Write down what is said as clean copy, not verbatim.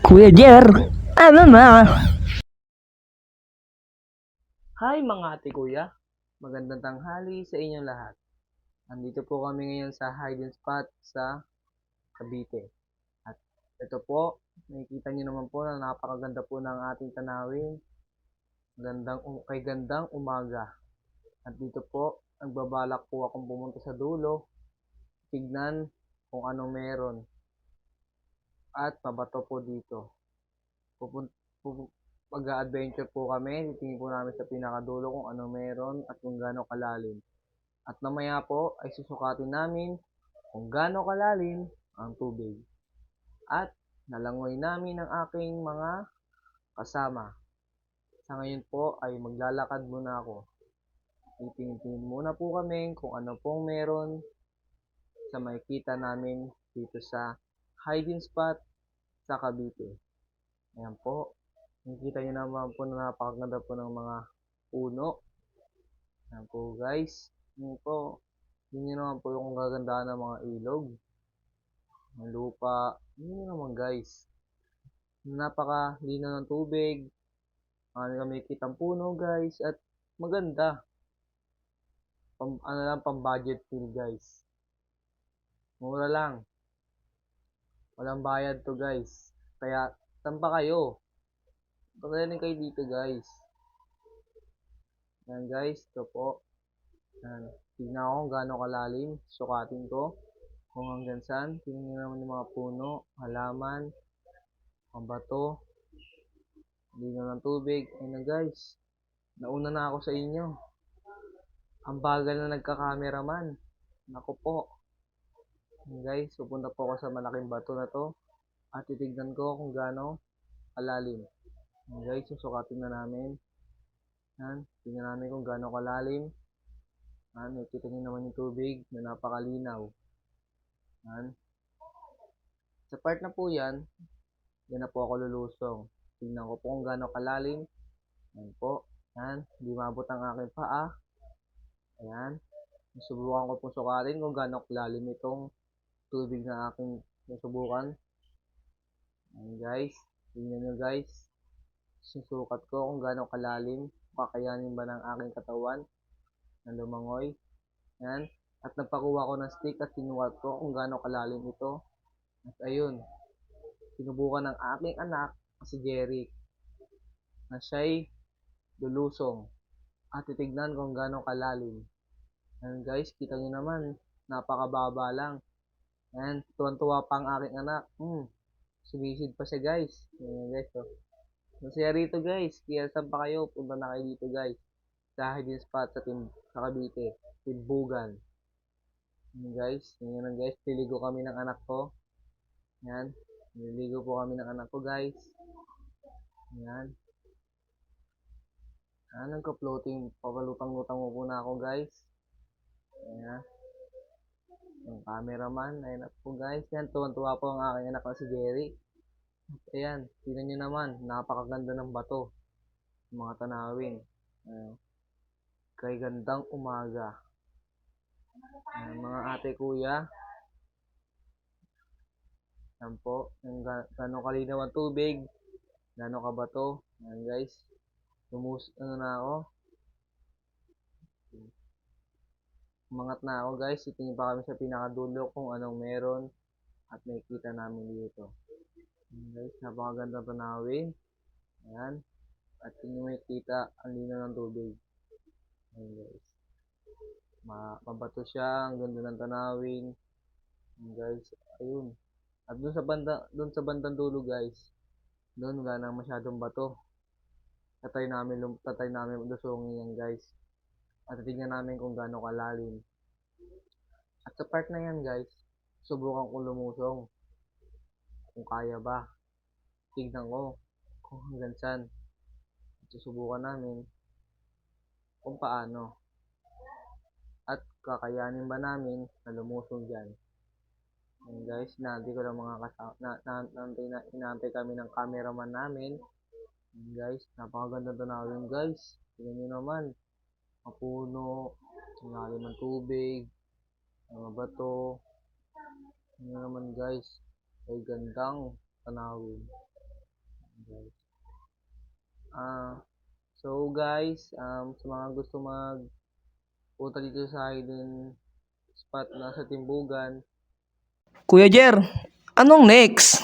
Kuya Jer, ano na? Hi mga ate kuya, magandang tanghali sa inyong lahat. Nandito po kami ngayon sa hiding spot sa Cavite. At ito po, nakikita niyo naman po na napakaganda po ng ating tanawin. Kay gandang umaga. At dito po, nagbabalak po akong pumunta sa dulo, tignan kung anong meron. At mabato po dito. Pupun pupu Mag-a-adventure po kami, titingin po namin sa pinakadulo kung ano meron at kung gaano kalalim. At mamaya po ay susukatin namin kung gaano kalalim ang tubig. At nalangoy namin ang aking mga kasama. Sa ngayon po ay maglalakad muna ako. Titingin muna po kami kung ano pong meron sa makikita namin dito sa hiding spot sa Cavite. Ayan po. Nakikita nyo naman po na napakaganda po ng mga puno. Ayan po guys. Ayan po. Yun nyo naman po yung gagandahan ng mga ilog. Ng lupa. Yun nyo naman guys. Napaka-linaw ng tubig. Kami kitang puno guys. At maganda. Ano lang, pang budget feel guys. Mura lang. Walang bayad to guys. Kaya, saan pa kayo? Pagdating kayo dito guys. Yan guys, ito po. Yan. Tignan ko kung gaano kalalim. Sukatin ko. Kung hanggang saan. Tingnan nyo naman yung mga puno, halaman, ang bato, linaw ng tubig. Ayun na guys. Nauna na ako sa inyo. Ang bagal na nagka-cameraman. Naku po. Ayun guys, pupunta po ako sa malaking bato na to. At titignan ko kung gaano kalalim. Ayun guys, susukatin na namin. Yan. Tingnan namin kung gaano kalalim. Yan. Nakikita nyo naman yung tubig na napakalinaw. Yan. Sa part na po yan, yan na po ako lulusong. Tingnan ko po kung gaano kalalim. Yan po. Yan. Hindi maabot ang aking paa. Ayan. Susubukan ko po sukatin kung gaano kalalim itong tubig na aking susubukan. Ayan guys. Tingnan nyo guys. Susukat ko kung gaano kalalim. Kakayanin ba ng aking katawan na lumangoy. Ayan. At nagpakuha ko ng stick at sinukat ko kung gaano kalalim ito. At ayun. Sinubukan ng aking anak si Jerry na siya'y lulusong at titignan kung gaano kalalim. Ayan guys, kita nyo naman, napakababa lang. Ayan, tuwan-tuwa pa ang aking anak. Sumisid pa siya guys. Ayan guys, oh. Masaya rito guys. Kaya saan pa kayo? Punta na kayo dito guys. Sa hiding spot sa Cavite. Timbugan. Ayan guys, ayan guys. Liligo kami ng anak ko. Ayan. Nililigo po kami ng anak ko guys. Ayan. Ayan, nagka-floating. Papalutang-lutang mo po na ako guys. Ayan. Yung cameraman. Ayan po guys. Yan, tuwan-tuwa po ang aking anak na si Jerry. Ayan, tingnan nyo naman. Napakaganda ng bato. Mga tanawin. Ayan. Kay gandang umaga. Ayan, mga ate kuya. Ayan po. Yung gano'ng kalinaw ang tubig. Gano'ng kabato. Ayan guys. Ano na ako. Umangat na ako guys. Titingin pa kami sa pinakadulo kung anong meron. At nakikita namin dito. Ayan guys, napakaganda tanawin. Ayan. At yun yung makikita ang linaw ng tubig. Ayan guys. Mabato siya, ang ganda ng tanawin. Ayan guys, ayun. At doon sa bandang dulo guys, doon wala nang masyadong bato. Tatay namin lusungin yan guys. At tingnan namin kung gaano kalalim. At sa part na yan guys, subukan kong lumusong. Kung kaya ba. Tignan ko kung hanggang saan. At susubukan namin kung paano. At kakayanin ba namin na lumusong dyan. And guys, inaantay ko lang mga inaantay kami ng cameraman namin. And guys, napakaganda tanawin guys. Tingnan nyo naman. Mapuno, malalim ng tubig, mga bato. Tingnan naman guys, ay gandang tanawin. So guys, sa mga gusto punta dito sa hidden spot na sa Timbugan. Kuya Jer, anong next?